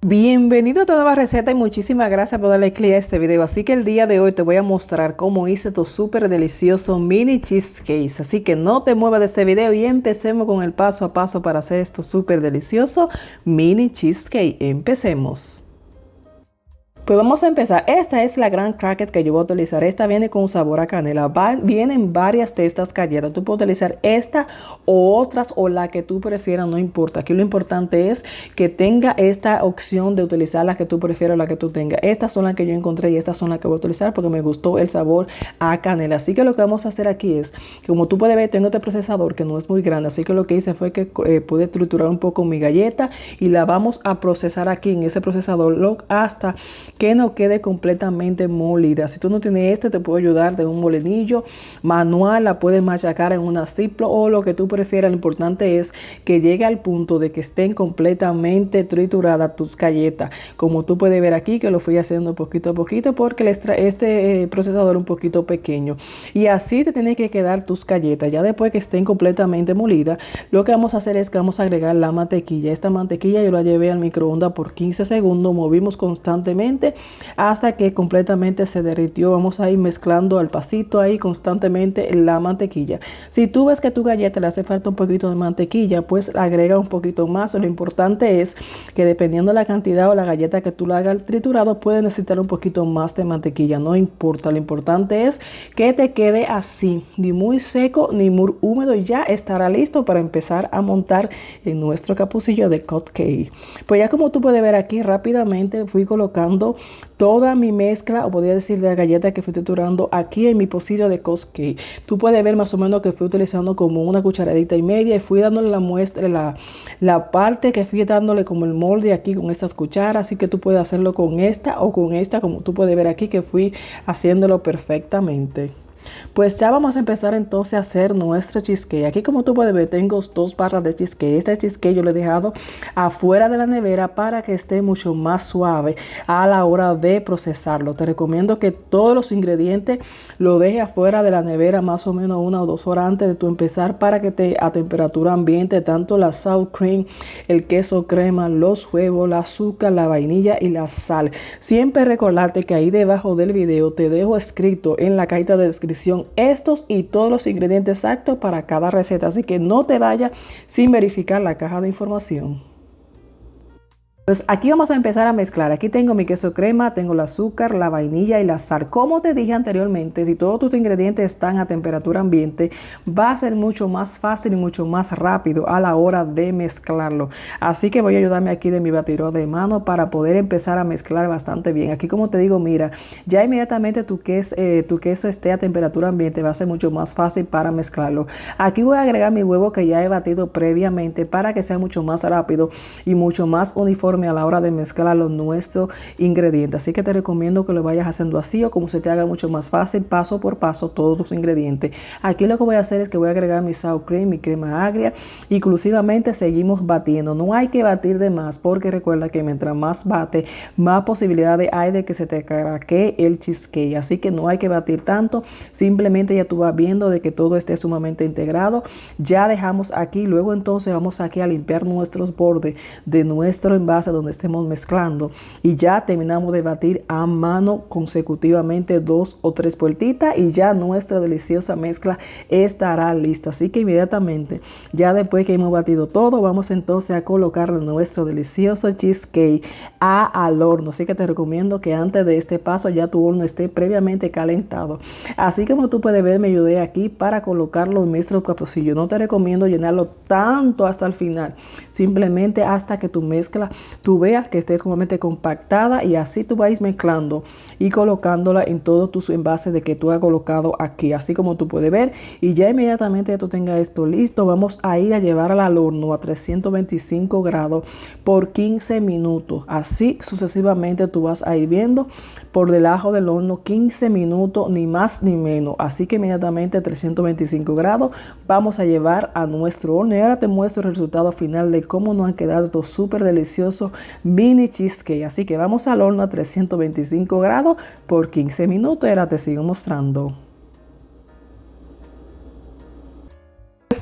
Bienvenido a tu nueva receta y muchísimas gracias por darle clic a este video. Así que el día de hoy te voy a mostrar cómo hice tu súper delicioso mini cheesecake. Así que no te muevas de este video y empecemos con el paso a paso para hacer esto súper delicioso mini cheesecake. Empecemos. Pues vamos a empezar. Esta es la gran cracket que yo voy a utilizar. Esta viene con sabor a canela. Vienen varias de estas galletas. Tú puedes utilizar esta o otras o la que tú prefieras, no importa. Aquí lo importante es que tenga esta opción de utilizar la que tú prefieras o la que tú tengas. Estas son las que yo encontré y estas son las que voy a utilizar porque me gustó el sabor a canela. Así que lo que vamos a hacer aquí es, como tú puedes ver, tengo este procesador que no es muy grande. Así que lo que hice fue que pude triturar un poco mi galleta y la vamos a procesar aquí en ese procesador hasta que no quede completamente molida. Si tú no tienes este, te puedo ayudar de un molinillo manual, la puedes machacar en una Ziploc o lo que tú prefieras. Lo importante es que llegue al punto de que estén completamente trituradas tus galletas, como tú puedes ver aquí que lo fui haciendo poquito a poquito porque este procesador es un poquito pequeño, y así te tiene que quedar tus galletas. Ya después que estén completamente molidas, lo que vamos a hacer es que vamos a agregar la mantequilla. Esta mantequilla yo la llevé al microondas por 15 segundos, movimos constantemente hasta que completamente se derritió. Vamos a ir mezclando al pasito ahí constantemente la mantequilla. Si tú ves que a tu galleta le hace falta un poquito de mantequilla, pues agrega un poquito más. Lo importante es que dependiendo de la cantidad o la galleta que tú la hagas triturado, puedes necesitar un poquito más de mantequilla, no importa. Lo importante es que te quede así, ni muy seco ni muy húmedo, y ya estará listo para empezar a montar en nuestro capucillo de cupcake. Pues ya como tú puedes ver aquí, rápidamente fui colocando toda mi mezcla, o podría decir de la galleta que fui triturando aquí en mi pocillo de cupcake. Tú puedes ver más o menos que fui utilizando como una cucharadita y media y fui dándole la muestra, la parte que fui dándole como el molde aquí con estas cucharas. Así que tú puedes hacerlo con esta o con esta, como tú puedes ver aquí que fui haciéndolo perfectamente. Pues ya vamos a empezar entonces a hacer nuestro cheesecake. Aquí, como tú puedes ver, tengo 2 barras de cheesecake. Este cheesecake yo lo he dejado afuera de la nevera para que esté mucho más suave a la hora de procesarlo. Te recomiendo que todos los ingredientes lo dejes afuera de la nevera más o menos 1 o 2 horas antes de tu empezar, para que esté a temperatura ambiente, tanto la sour cream, el queso crema, los huevos, el azúcar, la vainilla y la sal. Siempre recordarte que ahí debajo del video te dejo escrito en la cajita de descripción estos y todos los ingredientes exactos para cada receta, así que no te vayas sin verificar la caja de información. Pues aquí vamos a empezar a mezclar. Aquí tengo mi queso crema, tengo el azúcar, la vainilla y la sal. Como te dije anteriormente, si todos tus ingredientes están a temperatura ambiente, va a ser mucho más fácil y mucho más rápido a la hora de mezclarlo. Así que voy a ayudarme aquí de mi batidor de mano para poder empezar a mezclar bastante bien. Aquí, como te digo, mira, ya inmediatamente tu queso esté a temperatura ambiente, va a ser mucho más fácil para mezclarlo. Aquí voy a agregar mi huevo que ya he batido previamente para que sea mucho más rápido y mucho más uniforme a la hora de mezclar los nuestros ingredientes. Así que te recomiendo que lo vayas haciendo así, o como se te haga mucho más fácil, paso por paso todos los ingredientes. Aquí lo que voy a hacer es que voy a agregar mi sour cream, mi crema agria. Inclusivamente seguimos batiendo. No hay que batir de más, porque recuerda que mientras más bate, más posibilidades hay de que se te craquee el cheesecake. Así que no hay que batir tanto. Simplemente ya tú vas viendo de que todo esté sumamente integrado. Ya dejamos aquí. Luego entonces vamos aquí a limpiar nuestros bordes de nuestro envase donde estemos mezclando, y ya terminamos de batir a mano consecutivamente 2 o 3 vueltitas y ya nuestra deliciosa mezcla estará lista. Así que inmediatamente, ya después que hemos batido todo, vamos entonces a colocar nuestro delicioso cheesecake al horno. Así que te recomiendo que antes de este paso ya tu horno esté previamente calentado. Así como tú puedes ver, me ayudé aquí para colocarlo en nuestro capucillo. No te recomiendo llenarlo tanto hasta el final, simplemente hasta que tu mezcla tú veas que esté sumamente compactada, y así tú vais mezclando y colocándola en todos tus envases de que tú has colocado aquí, así como tú puedes ver. Y ya inmediatamente que tú tengas esto listo, vamos a ir a llevarla al horno a 325 grados por 15 minutos. Así sucesivamente tú vas a ir viendo por debajo del horno 15 minutos, ni más ni menos. Así que inmediatamente a 325 grados vamos a llevar a nuestro horno, y ahora te muestro el resultado final de cómo nos han quedado estos súper deliciosos mini cheesecake. Así que vamos al horno a 325 grados por 15 minutos y ahora te sigo mostrando.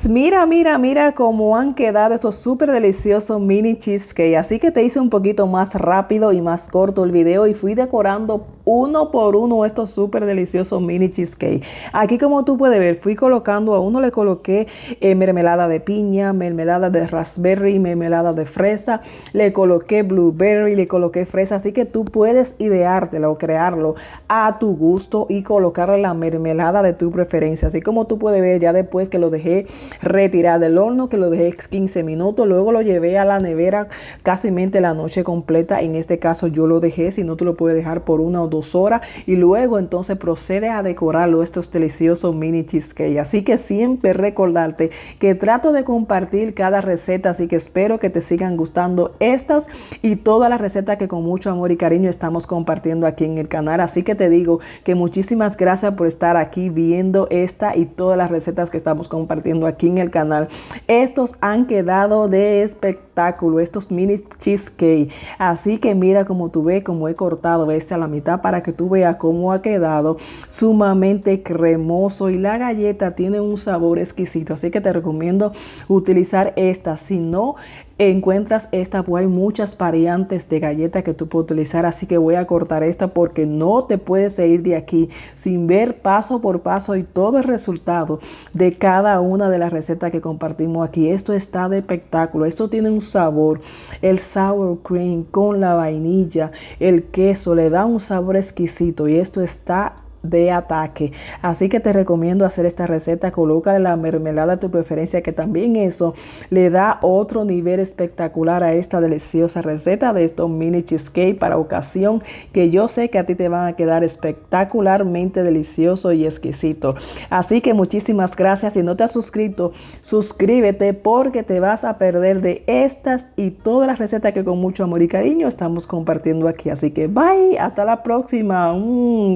Pues mira cómo han quedado estos súper deliciosos mini cheesecake. Así que te hice un poquito más rápido y más corto el video y fui decorando uno por uno estos súper deliciosos mini cheesecake. Aquí, como tú puedes ver, fui colocando, a uno le coloqué mermelada de piña, mermelada de raspberry, mermelada de fresa, le coloqué blueberry, le coloqué fresa. Así que tú puedes ideártelo o crearlo a tu gusto y colocarle la mermelada de tu preferencia. Así como tú puedes ver, ya después que lo dejé retirar del horno, que lo dejé 15 minutos, luego lo llevé a la nevera casi la noche completa. En este caso yo lo dejé, si no tú lo puedes dejar por 1 o 2 horas, y luego entonces procede a decorarlo estos deliciosos mini cheesecake. Así que siempre recordarte que trato de compartir cada receta, así que espero que te sigan gustando estas y todas las recetas que con mucho amor y cariño estamos compartiendo aquí en el canal. Así que te digo que muchísimas gracias por estar aquí viendo esta y todas las recetas que estamos compartiendo aquí en el canal. Estos han quedado de espectáculo, estos mini cheesecake. Así que mira como tú ves, como he cortado este a la mitad para que tú veas cómo ha quedado sumamente cremoso, y la galleta tiene un sabor exquisito. Así que te recomiendo utilizar esta. Si no encuentras esta, pues hay muchas variantes de galleta que tú puedes utilizar. Así que voy a cortar esta porque no te puedes ir de aquí sin ver paso por paso y todo el resultado de cada una de las recetas que compartimos aquí. Esto está de espectáculo. Esto tiene un sabor, el sour cream con la vainilla, el queso le da un sabor exquisito, y esto está de ataque. Así que te recomiendo hacer esta receta. Colócale la mermelada de tu preferencia, que también eso le da otro nivel espectacular a esta deliciosa receta de estos mini cheesecake para ocasión, que yo sé que a ti te van a quedar espectacularmente delicioso y exquisito. Así que muchísimas gracias. Si no te has suscrito, suscríbete, porque te vas a perder de estas y todas las recetas que con mucho amor y cariño estamos compartiendo aquí. Así que bye, hasta la próxima.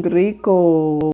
Rico.